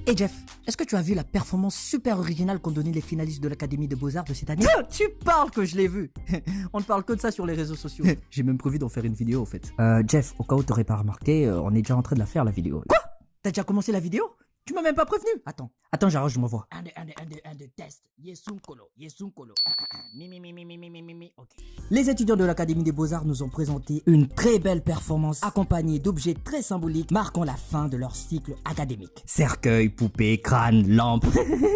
Et Jeff, est-ce que tu as vu la performance super originale qu'ont donné les finalistes de l'Académie des Beaux-Arts de cette année? Tu parles que je l'ai vu. On ne parle que de ça sur les réseaux sociaux. J'ai même prévu d'en faire une vidéo, au fait. Jeff, au cas où t'aurais pas remarqué, on est déjà en train de la faire, la vidéo. Quoi? T'as déjà commencé la vidéo? Tu m'as même pas prévenu. Attends, j'arrange ma voix. Un, deux, test. Yesunkolo. Mi. Ok. Les étudiants de l'Académie des Beaux-Arts nous ont présenté une très belle performance accompagnée d'objets très symboliques marquant la fin de leur cycle académique. Cercueil, poupée, crâne, lampe.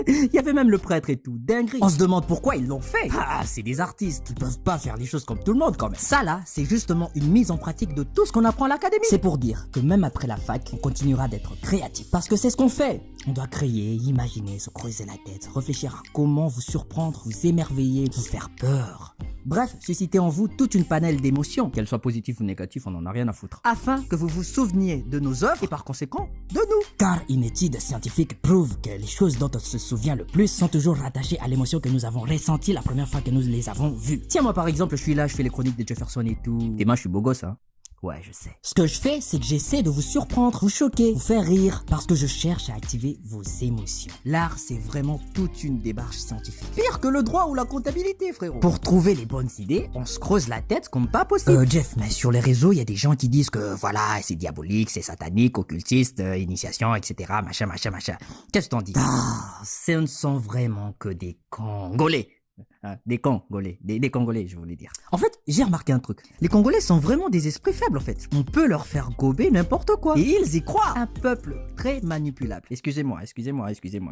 Il y avait même le prêtre et tout. Dinguerie. On se demande pourquoi ils l'ont fait. Ah, c'est des artistes. Ils peuvent pas faire les choses comme tout le monde quand même. Ça là, c'est justement une mise en pratique de tout ce qu'on apprend à l'Académie. C'est pour dire que même après la fac, on continuera d'être créatif. Parce que c'est ce qu'on fait. On doit créer, imaginer, se creuser la tête, réfléchir à comment vous surprendre, vous émerveiller, vous faire peur. Bref, susciter en vous toute une panelle d'émotions, qu'elles soient positives ou négatives, on n'en a rien à foutre. Afin que vous vous souveniez de nos œuvres et par conséquent, de nous. Car une étude scientifique prouve que les choses dont on se souvient le plus sont toujours rattachées à l'émotion que nous avons ressentie la première fois que nous les avons vues. Tiens, moi par exemple, je suis là, je fais les chroniques de Jefferson et tout. Et moi, je suis beau gosse, hein. Ouais, je sais. Ce que je fais, c'est que j'essaie de vous surprendre, vous choquer, vous faire rire, parce que je cherche à activer vos émotions. L'art, c'est vraiment toute une démarche scientifique. Pire que le droit ou la comptabilité, frérot. Pour trouver les bonnes idées, on se creuse la tête comme pas possible. Jeff, mais sur les réseaux, il y a des gens qui disent que voilà, c'est diabolique, c'est satanique, occultiste, initiation, etc., machin. Qu'est-ce que t'en dis? Ah, ce ne sont vraiment que des Congolais. Des Congolais, des Congolais, je voulais dire. En fait, j'ai remarqué un truc. Les Congolais sont vraiment des esprits faibles, en fait. On peut leur faire gober n'importe quoi. Et ils y croient. Un peuple très manipulable. Excusez-moi.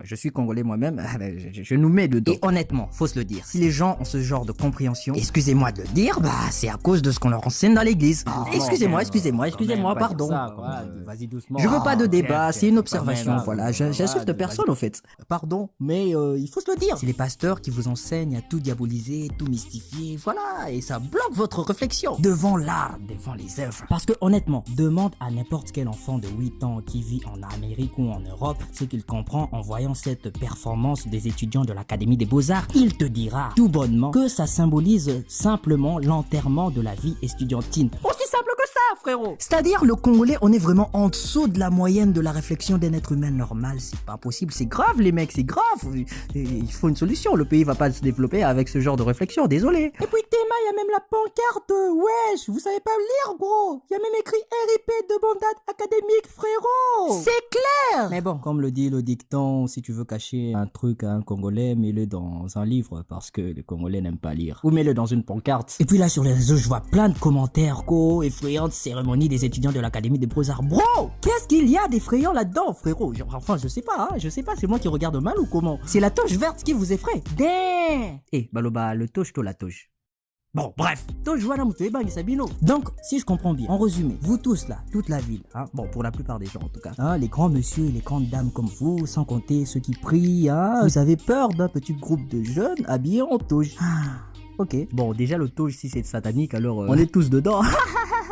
Je suis Congolais moi-même. Je nous mets dedans. Et honnêtement, faut se le dire. Si les gens ont ce genre de compréhension, excusez-moi de le dire, bah, c'est à cause de ce qu'on leur enseigne dans l'église. Excusez-moi, pardon. Vas-y doucement. Je veux pas de débat, c'est une observation, voilà. J'insulte personne, en fait. Pardon, mais il faut se le dire. C'est les pasteurs qui vous enseignent à tout diaboliser, tout mystifier, voilà, et ça bloque votre réflexion devant l'art, devant les œuvres. Parce que honnêtement, demande à n'importe quel enfant de 8 ans qui vit en Amérique ou en Europe ce qu'il comprend en voyant cette performance des étudiants de l'Académie des Beaux-Arts. Il te dira tout bonnement que ça symbolise simplement l'enterrement de la vie estudiantine. Aussi simple que ça, frérot. C'est-à-dire, le Congolais, on est vraiment en dessous de la moyenne de la réflexion d'un être humain normal. C'est pas possible, c'est grave les mecs, c'est grave. Il faut une solution, le pays va pas se développer avec ce genre de réflexion, désolé. Et puis Théma, il y a même la pancarte, wesh, vous savez pas lire, gros. Il y a même écrit RIP de bon date académique, frérot. C'est clair. Mais bon, comme le dit le dicton, si tu veux cacher un truc à un Congolais, mets-le dans un livre, parce que les Congolais n'aiment pas lire. Ou mets-le dans une pancarte. Et puis là, sur les réseaux, je vois plein de commentaires, effrayantes cérémonies des étudiants de l'Académie des Beaux-Arts. Bro, qu'est-ce qu'il y a d'effrayant là-dedans, frérot? Enfin, je sais pas, c'est moi qui regarde mal ou comment? C'est la toche verte qui vous effraie. Damn. Baloba, le toche to la toche. Bon, bref. Donc, si je comprends bien, en résumé, vous tous là, toute la ville, hein, bon, pour la plupart des gens en tout cas, hein, les grands messieurs et les grandes dames comme vous, sans compter ceux qui prient, hein, vous avez peur d'un petit groupe de jeunes habillés en toge. Ok. Bon, déjà le toge, si c'est satanique, alors on est tous dedans.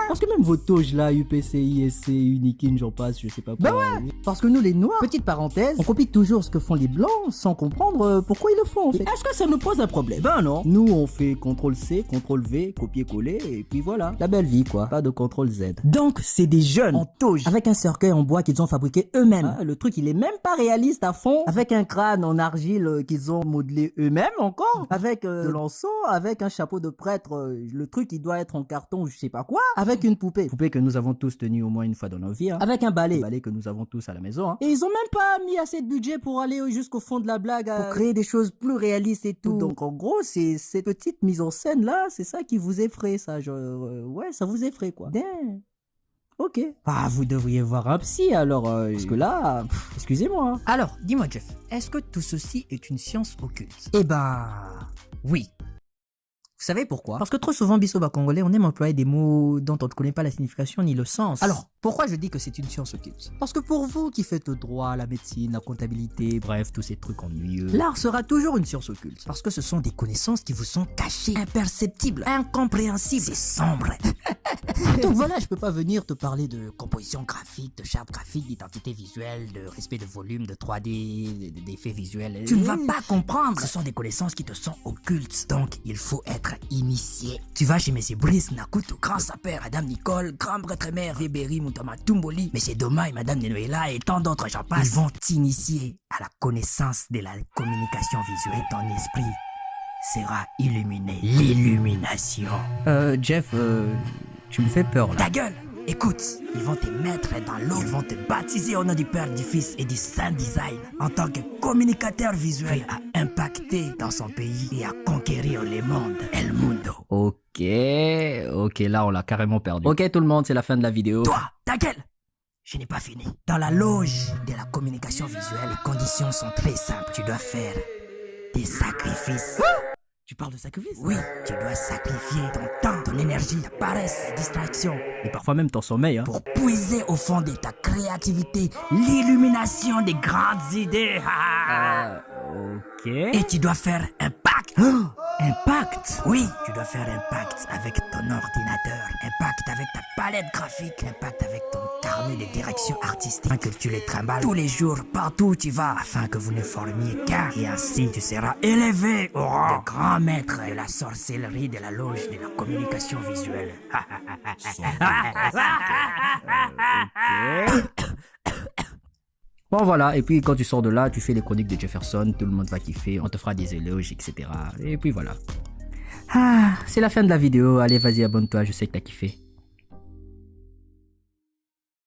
Parce que même vos toges là, UPC, ISC, Unikin, j'en passe, je sais pas quoi. Bah ouais. Parce que nous les noirs, petite parenthèse, on copie toujours ce que font les blancs sans comprendre pourquoi ils le font en fait. Est-ce que ça nous pose un problème? Ben non. Nous on fait CTRL-C, CTRL-V, copier-coller et puis voilà. La belle vie quoi. Pas de CTRL-Z. Donc c'est des jeunes en toge avec un cercueil en bois qu'ils ont fabriqué eux-mêmes. Ah, le truc il est même pas réaliste à fond. Avec un crâne en argile qu'ils ont modelé eux-mêmes encore. Avec de l'encens, avec un chapeau de prêtre. Le truc il doit être en carton, je sais pas quoi. Avec une poupée que nous avons tous tenue au moins une fois dans nos vies, hein. Avec un balai que nous avons tous à la maison, hein. Et ils ont même pas mis assez de budget pour aller jusqu'au fond de la blague, pour créer des choses plus réalistes et tout. Donc en gros, c'est cette petite mise en scène là, c'est ça qui vous effraie, ça, ouais, ça vous effraie quoi. Damn. Ok. Ah, vous devriez voir un psy alors, parce que là, excusez-moi. Hein. Alors, dis-moi Jeff, est-ce que tout ceci est une science occulte? Eh ben, oui. Vous savez pourquoi? Parce que trop souvent, Bissoba Congolais, on aime employer des mots dont on ne connaît pas la signification ni le sens. Alors, pourquoi je dis que c'est une science occulte? Parce que pour vous qui faites le droit, la médecine, la comptabilité, bref, tous ces trucs ennuyeux, l'art sera toujours une science occulte. Parce que ce sont des connaissances qui vous sont cachées, imperceptibles, incompréhensibles, c'est sombre. Donc voilà, je peux pas venir te parler de composition graphique, de charte graphique, d'identité visuelle, de respect de volume, de 3D, d'effets visuels. Tu ne vas pas comprendre. Ce sont des connaissances qui te sont occultes. Donc, il faut être initié. Tu vas chez M. Brice Nakuto, grand sapeur, Adam Nicole, grand prêtre-mère, Webery Thomas Tumboli, M. Doma et Madame Nenoela et tant d'autres j'en passe. Ils vont t'initier à la connaissance de la communication visuelle. Et ton esprit sera illuminé. L'illumination. Jeff, tu me fais peur là. Ta gueule! Écoute, ils vont te mettre dans l'eau, ils vont te baptiser au nom du Père, du Fils et du Saint-Design en tant que communicateur visuel à impacter dans son pays et à conquérir le monde. El Mundo. Ok, là on l'a carrément perdu. Ok tout le monde, c'est la fin de la vidéo. Toi, ta gueule! Je n'ai pas fini. Dans la loge de la communication visuelle, les conditions sont très simples. Tu dois faire des sacrifices. Tu parles de sacrifice? Oui, tu dois sacrifier ton temps, ton énergie, ta paresse, ta distraction. Et parfois même ton sommeil, hein. Pour puiser au fond de ta créativité, l'illumination des grandes idées. Ok. Et tu dois faire un pacte. Un pacte? Oui, tu dois faire un pacte avec ton ordinateur, un pacte avec ta palette graphique, un pacte avec ton carnet de direction artistique, afin que tu les trimbales tous les jours, partout où tu vas, afin que vous ne formiez qu'un. Et ainsi tu seras élevé au rang de grand maître de la sorcellerie de la loge de la communication visuelle. Bon voilà, et puis quand tu sors de là, tu fais les chroniques de Jefferson, tout le monde va kiffer, on te fera des éloges, etc. Et puis voilà. Ah, c'est la fin de la vidéo, allez vas-y abonne-toi, je sais que t'as kiffé.